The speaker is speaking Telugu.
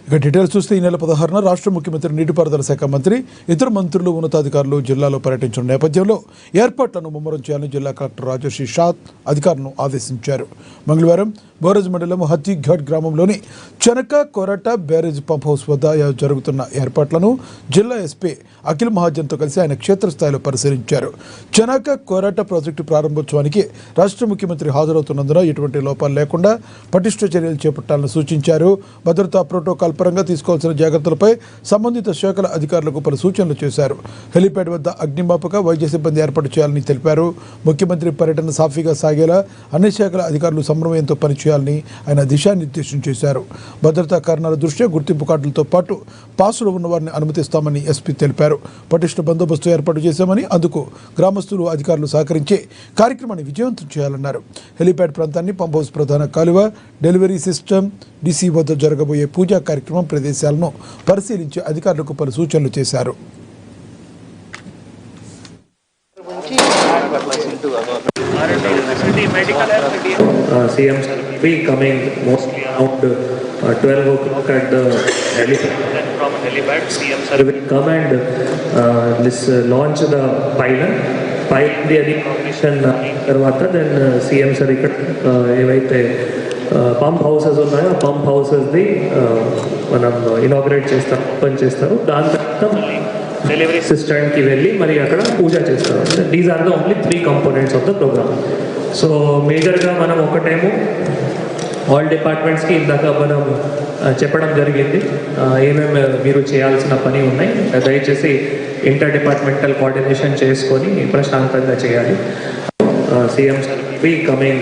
ఇక డీటెయిల్స్ చూస్తే ఈ నెల 16న రాష్ట్ర ముఖ్యమంత్రి నీటిపారుదల శాఖ మంత్రి ఇతర మంత్రులు ఉన్నతాధికారులు జిల్లాలో పర్యటించిన నేపథ్యంలో ఏర్పాట్లను ముమ్మరం చేయాలని జిల్లా కలెక్టర్ రాజశ్రీ షాత్ అధికారులను ఆదేశించారు. మంగళవారం బోరజ్ మండలం హత్తిఘాట్ గ్రామంలోని Chanaka Korata barrage pump house వద్ద జరుగుతున్న ఏర్పాట్లను జిల్లా ఎస్పీ అఖిల్ మహాజన్తో కలిసి ఆయన క్షేత్రస్థాయిలో పరిశీలించారు. చెనక కొరట ప్రాజెక్టు ప్రారంభోత్సవానికి రాష్ట్ర ముఖ్యమంత్రి హాజరవుతున్నందున ఎటువంటి లోపాలు లేకుండా పటిష్ట చర్యలు చేపట్టాలని సూచించారు. భద్రతా ప్రోటోకాల్ పరంగా తీసుకోవాల్సిన జాగ్రత్తలపై సంబంధిత శాఖల అధికారులకు పలు సూచనలు చేశారు. హెలీప్యాడ్ వద్ద అగ్నిమాపక వైద్య సిబ్బంది ఏర్పాటు చేయాలని తెలిపారు. ముఖ్యమంత్రి పర్యటన సాఫీగా సాగేలా అన్ని శాఖల అధికారులు సమన్వయంతో పనిచేయాలని ఆయన దిశానిర్దేశం చేశారు. భద్రతా కారణాల దృష్ట్యా గుర్తింపు కార్డులతో పాటు పాసులు ఉన్నవారిని అనుమతిస్తామని ఎస్పీ తెలిపారు. పటిష్ట బందోబస్తు ఏర్పాటు చేశామని, అందుకు గ్రామస్తులు అధికారులు సహకరించి కార్యక్రమాన్ని విజయవంతం చేయాలన్నారు. హెలీప్యాడ్ ప్రాంతాన్ని పంప్ హౌస్ ప్రధాన కాలువ, డెలివరీ సిస్టమ్, డీసీ వద్ద జరగబోయే పూజా కార్యక్రమం ప్రదేశాలను పరిశీలించి అధికారులకు పలు సూచనలు చేశారు. CM sir will be coming mostly around 12 o'clock at the helipad. Then from helipad, CM sir will come and launch the pilot. The any completion tarvata then CM sir evaithe pump houses ఉన్నాయో ఆ పంప్ హౌసెస్ది మనం ఇనాగ్రేట్ చేస్తాం, ఓపెన్ చేస్తారు. దాని తర్వాత మళ్ళీ డెలివరీ సిస్టమ్కి వెళ్ళి మరి అక్కడ పూజ చేస్తారు. These are the only 3 components of the program. So మేజర్గా మనం ఒకటేమో ఆల్ డిపార్ట్మెంట్స్కి ఇందాక మనం చెప్పడం జరిగింది ఏమేమి మీరు చేయాల్సిన పని ఉన్నాయి. దయచేసి ఇంటర్ డిపార్ట్మెంటల్ కోఆర్డినేషన్ చేసుకొని ప్రశాంతంగా చేయాలి. CM sir will be coming